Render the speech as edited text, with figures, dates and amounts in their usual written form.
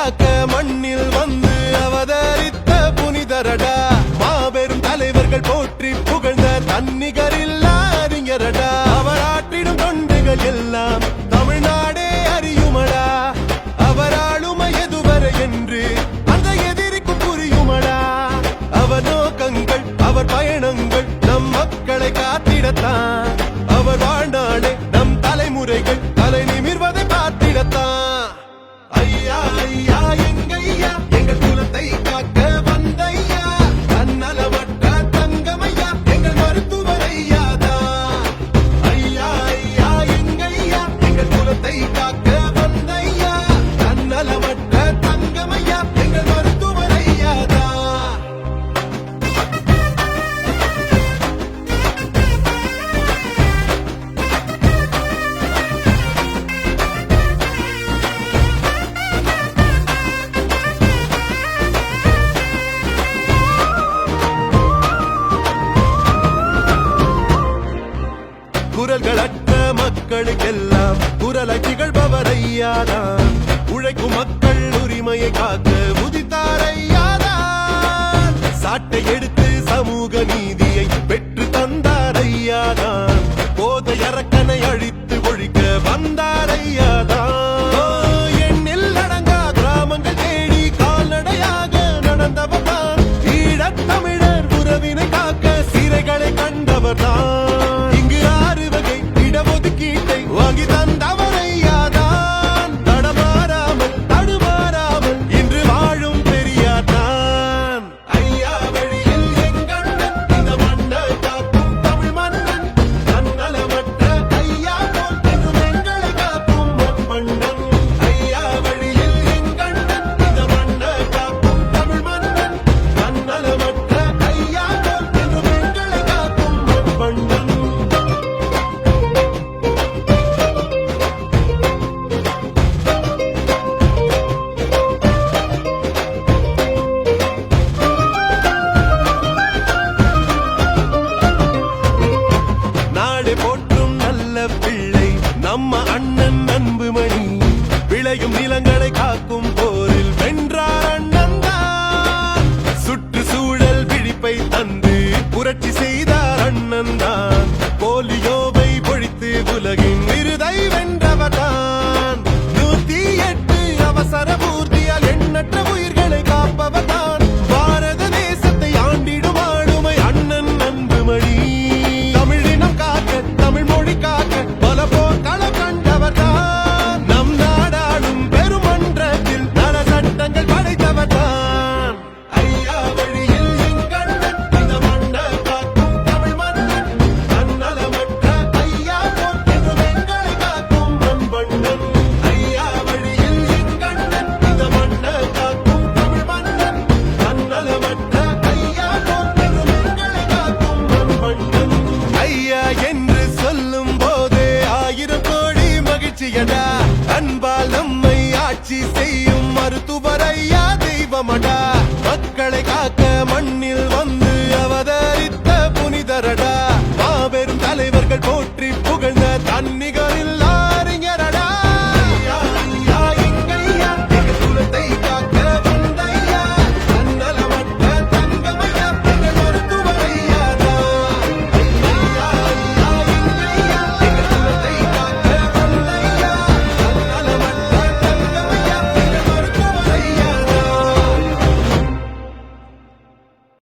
காக்க மண்ணில் வந்து அவதரித்த புனிதரடா மாபெரும் தலைவர்கள் போற்றி புகழ்ந்த தன்னிகரில்லா அறிஞரடா அவர் ஆற்றிடும் தொண்டுகள் எல்லாம் தமிழ்நாடே அறியுமடா அவர் ஆளுமை எதுவரை என்று அந்த எதிரிக்கு புரியுமடா அவர் நோக்கங்கள் அவர் பயணங்கள் நம் மக்களை காத்திடத்தான் அவர் வாழ்நாளே நம் தலைமுறைகள் தலை நிமிர்வதை பார்த்திடத்தான் ஐயா ஐயா எங்கையா எங்கள் குலத்தை காக்க வந்தையா தன்னலமற்ற தங்கமையா எங்கள் மருத்துவர் ஐயாதான் ஐயா ஐயா எங்கையா எங்கள் குலத்தை காக்க வந்தையா தன்னலமற்ற தங்கமையா எங்கள் மருத்துவர் ஐயாதான் குரல்களற்ற மக்களுக்கெல்லாம் குரலை திகழ்பவர் ஐயாதான் உழைக்கும் மக்கள் உரிமையை காக்க உதித்தார் ஐயாதான் சாட்டை எடுத்து சமூக நீதியை பெற்று தந்தார் ஐயாதான் போதை அரக்கனை அழித்து ஒழிக்க வந்தார் ஐயாதான் எண்ணில் அடங்கா கிராமங்கள் தேடி கால்நடையாக நடந்தவர் தான் ஈழத் தமிழர் உறவினை காக்க சிறைகளை கண்டவர் தான் வாங்கி தந்தவர் ஐயாதான் தடமாறாமல் தடுமாறாமல் இன்று வாழும் பெரியார்தான் ஐயா வழியில் எங்கண்ணன் இந்த மண்ணை காக்கும் தமிழ் மன்னன் தன்னலமற்ற ஐயா போல் என்றும் எங்களை காக்கும் மண்மன்னன் ஐயா வழியில் எங்கண்ணன் இந்த மண்ணை காக்கும் தமிழ் மன்னன் தன்னலமற்ற ஐயா போல் என்றும் எங்களை காக்கும் மண்மன்னன் போற்றும் நல்ல பிள்ளை நம்ம அண்ணன் அன்புமணி விளையும் நிலங்களை காக்கும் போரில் வென்றார் அண்ணன் தான் சுற்றுச்சூழல் விழிப்பை தந்து புரட்சி செய்தார் அண்ணன் தான் போலியோவை பொழித்து உலகின் விருதை வென்றவர் தான் 108 அவசர பூர்த்தியால் எண்ணற்ற உயிர்களை காப்பவர் தான் பாரத தேசத்தை ஆண்டிடும் ஆளுமை அண்ணன் அன்புமணி தமிழ் மொழி காக்க பல போர்க்களம் கண்டவர் தான் நம் நாடாளும் பெருமன்றத்தில் நல சட்டங்கள் படைத்தவர் தான் ஐயா வழியில் எங்கண்ணன் இந்த மண்ணை காக்கும் தமிழ் மன்னன் தன்னலமற்ற ஐயா போல் என்றும் எங்களை காக்கும் மண்மன்னன் ஐயா வழியில் எங்கண்ணன் இந்த மண்ணை காக்கும் தமிழ் மன்னன் தன்னலமற்ற ஐயா போல் என்றும் எங்களை காக்கும் மண்மன்னன் ஐயா என்று சொல்லும் போதே 1000 கோடி மகிழ்ச்சியடா அன்பால் நம்மை ஆட்சி செய்யும் மருத்துவர் ஐயா தெய்வமடா மக்களை காக்க மண்ணில் வந்து அவதரித்த புனிதரடா மாபெரும் தலைவர்கள் போற்றி